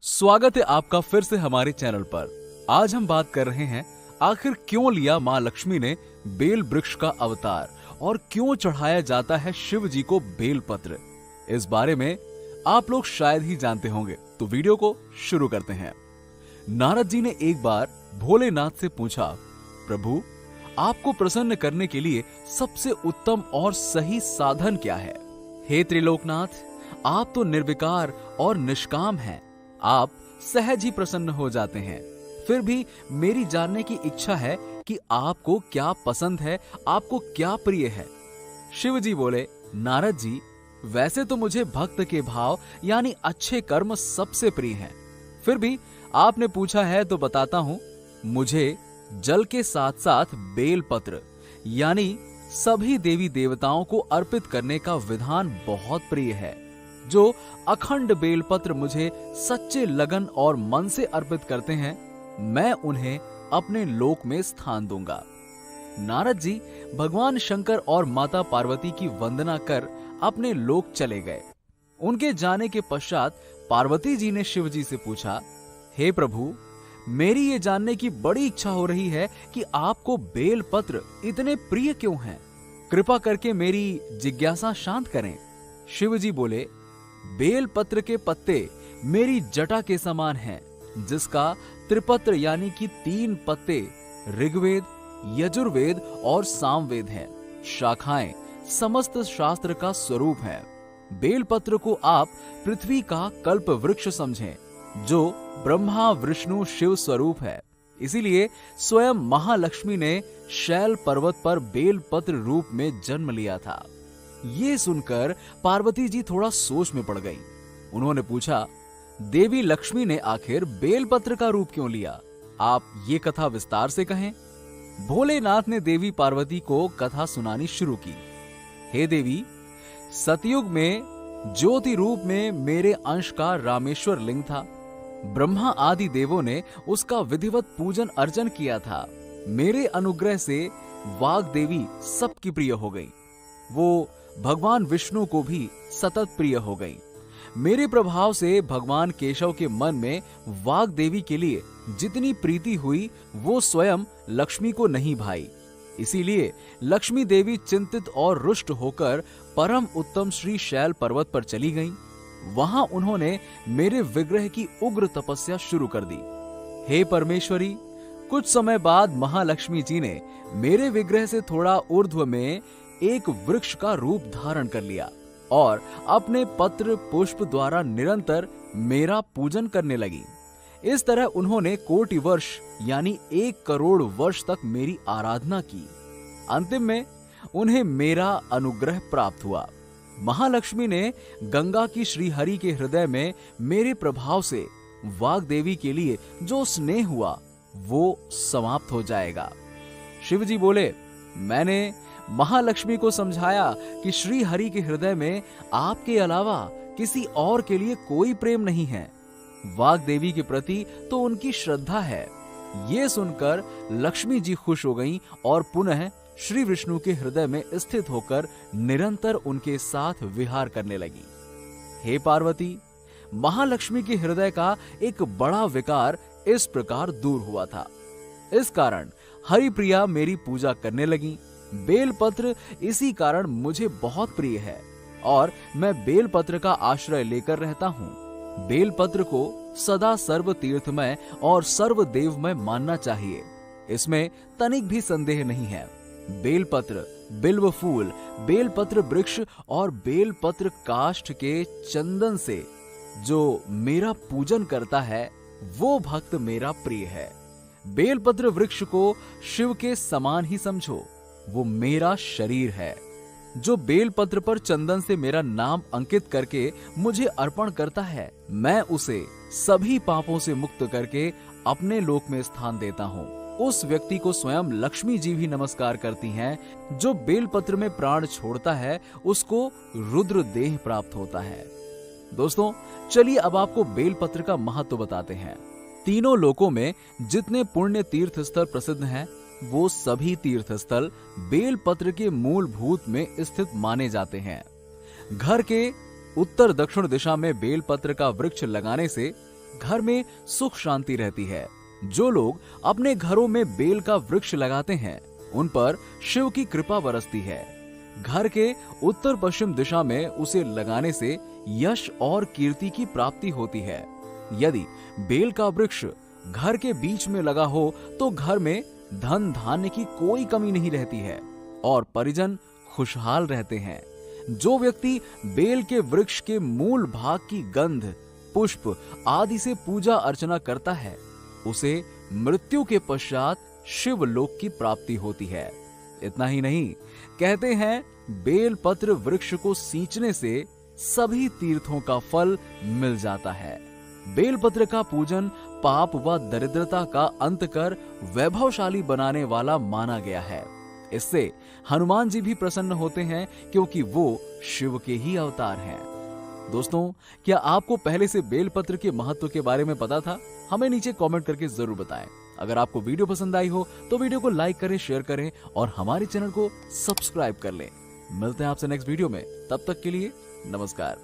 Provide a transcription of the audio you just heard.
स्वागत है आपका फिर से हमारे चैनल पर। आज हम बात कर रहे हैं आखिर क्यों लिया माँ लक्ष्मी ने बेल वृक्ष का अवतार और क्यों चढ़ाया जाता है शिव जी को बेल पत्र। इस बारे में आप लोग शायद ही जानते होंगे, तो वीडियो को शुरू करते हैं। नारद जी ने एक बार भोलेनाथ से पूछा, प्रभु आपको प्रसन्न करने के लिए सबसे उत्तम और सही साधन क्या है? हे त्रिलोकनाथ, आप तो निर्विकार और निष्काम हैं। आप सहज ही प्रसन्न हो जाते हैं। फिर भी मेरी जानने की इच्छा है कि आपको क्या पसंद है, आपको क्या प्रिय है। शिव जी बोले, नारद जी, वैसे तो मुझे भक्त के भाव यानी अच्छे कर्म सबसे प्रिय हैं। फिर भी आपने पूछा है तो बताता हूं। मुझे जल के साथ साथ बेल पत्र यानी सभी देवी देवताओं को अर्पित करने का विधान बहुत प्रिय है। जो अखंड बेलपत्र मुझे सच्चे लगन और मन से अर्पित करते हैं, मैं उन्हें अपने लोक में स्थान दूंगा। नारद जी भगवान शंकर और माता पार्वती की वंदना कर अपने लोक चले गए। उनके जाने के पश्चात पार्वती जी ने शिव जी से पूछा, हे प्रभु, मेरी ये जानने की बड़ी इच्छा हो रही है कि आपको बेलपत्र इतने प्रिय क्यों हैं? कृपा करके मेरी जिज्ञासा शांत करें। शिव जी बोले, बेल पत्र के पत्ते मेरी जटा के समान हैं, जिसका त्रिपत्र यानी कि 3 पत्ते ऋग्वेद, यजुर्वेद और सामवेद हैं। शाखाएं समस्त शास्त्र का स्वरूप है। बेल पत्र को आप पृथ्वी का कल्प वृक्ष समझें, जो ब्रह्मा विष्णु शिव स्वरूप है। इसीलिए स्वयं महालक्ष्मी ने शैल पर्वत पर बेल पत्र रूप में जन्म लिया था। ये सुनकर पार्वती जी थोड़ा सोच में पड़ गई। उन्होंने पूछा, देवी लक्ष्मी ने आखिर बेलपत्र का रूप क्यों लिया? आप ये कथा विस्तार से कहें। भोलेनाथ ने देवी पार्वती को कथा सुनानी शुरू की। हे देवी, सतयुग में ज्योति रूप में मेरे अंश का रामेश्वर लिंग था। ब्रह्मा आदि देवों ने उसका विधिवत पूजन अर्चन किया था। मेरे अनुग्रह से वाग देवी सबकी प्रिय हो गई। वो भगवान विष्णु को भी सतत प्रिय हो गई। मेरे प्रभाव से भगवान केशव के मन में वाग देवी के लिए जितनी प्रीति हुई, वो स्वयं लक्ष्मी को नहीं भाई। इसीलिए लक्ष्मी देवी चिंतित और रुष्ट होकर परम उत्तम श्री शैल पर्वत पर चली गईं। वहां उन्होंने मेरे विग्रह की उग्र तपस्या शुरू कर दी। हे परमेश्वरी, कुछ समय बाद महालक्ष्मी जी ने मेरे विग्रह से थोड़ा ऊर्ध्व में एक वृक्ष का रूप धारण कर लिया और अपने पत्र पुष्प द्वारा निरंतर मेरा पूजन करने लगी। इस तरह उन्होंने कोटि वर्ष यानी 1 करोड़ वर्ष तक मेरी आराधना की। अंतिम में उन्हें मेरा अनुग्रह प्राप्त हुआ। महालक्ष्मी ने गंगा की श्रीहरि के हृदय में मेरे प्रभाव से वाग देवी के लिए जो स्नेह हुआ, वो समाप्त हो जाएगा। शिव जी बोले, मैंने महालक्ष्मी को समझाया कि श्री हरि के हृदय में आपके अलावा किसी और के लिए कोई प्रेम नहीं है। वाग देवी के प्रति तो उनकी श्रद्धा है। ये सुनकर लक्ष्मी जी खुश हो गईं और पुनः श्री विष्णु के हृदय में स्थित होकर निरंतर उनके साथ विहार करने लगी। हे पार्वती, महालक्ष्मी के हृदय का एक बड़ा विकार इस प्रकार दूर हुआ था। इस कारण हरिप्रिया मेरी पूजा करने लगी। बेलपत्र इसी कारण मुझे बहुत प्रिय है और मैं बेलपत्र का आश्रय लेकर रहता हूँ। बेलपत्र को सदा सर्व तीर्थमय और सर्व देवमय मानना चाहिए, इसमें तनिक भी संदेह नहीं है। बेलपत्र, बिल्व फूल, बेलपत्र वृक्ष और बेलपत्र काष्ठ के चंदन से जो मेरा पूजन करता है, वो भक्त मेरा प्रिय है। बेलपत्र वृक्ष को शिव के समान ही समझो, वो मेरा शरीर है। जो बेलपत्र पर चंदन से मेरा नाम अंकित करके मुझे अर्पण करता है, मैं उसे सभी पापों से मुक्त करके अपने लोक में स्थान देता हूँ। उस व्यक्ति को स्वयं लक्ष्मी जी भी नमस्कार करती हैं। जो बेलपत्र में प्राण छोड़ता है, उसको रुद्र देह प्राप्त होता है। दोस्तों, चलिए अब आपको बेलपत्र का महत्व बताते हैं। तीनों लोकों में जितने पुण्य तीर्थ स्थल प्रसिद्ध हैं, वो सभी तीर्थ स्थल बेलपत्र के मूलभूत में स्थित माने जाते हैं। घर के उत्तर दक्षिण दिशा में बेलपत्र का वृक्ष लगाने से घर में सुख शांति रहती है। जो लोग अपने घरों में बेल का वृक्ष लगाते हैं उन पर शिव की कृपा बरसती है। घर के उत्तर पश्चिम दिशा में उसे लगाने से यश और कीर्ति की प्राप्ति होती है। यदि बेल का वृक्ष घर के बीच में लगा हो तो घर में धन धान्य की कोई कमी नहीं रहती है और परिजन खुशहाल रहते हैं। जो व्यक्ति बेल के वृक्ष के मूल भाग की गंध, पुष्प आदि से पूजा अर्चना करता है उसे मृत्यु के पश्चात शिव लोक की प्राप्ति होती है। इतना ही नहीं, कहते हैं बेल पत्र वृक्ष को सींचने से सभी तीर्थों का फल मिल जाता है। बेल पत्र का पूजन पाप व दरिद्रता का अंत कर वैभवशाली बनाने वाला माना गया है। इससे हनुमान जी भी प्रसन्न होते हैं क्योंकि वो शिव के ही अवतार हैं। दोस्तों, क्या आपको पहले से बेलपत्र के महत्व के बारे में पता था? हमें नीचे कमेंट करके जरूर बताएं। अगर आपको वीडियो पसंद आई हो तो वीडियो को लाइक करें, शेयर करें और हमारे चैनल को सब्सक्राइब कर लें। मिलते हैं आपसे नेक्स्ट वीडियो में, तब तक के लिए नमस्कार।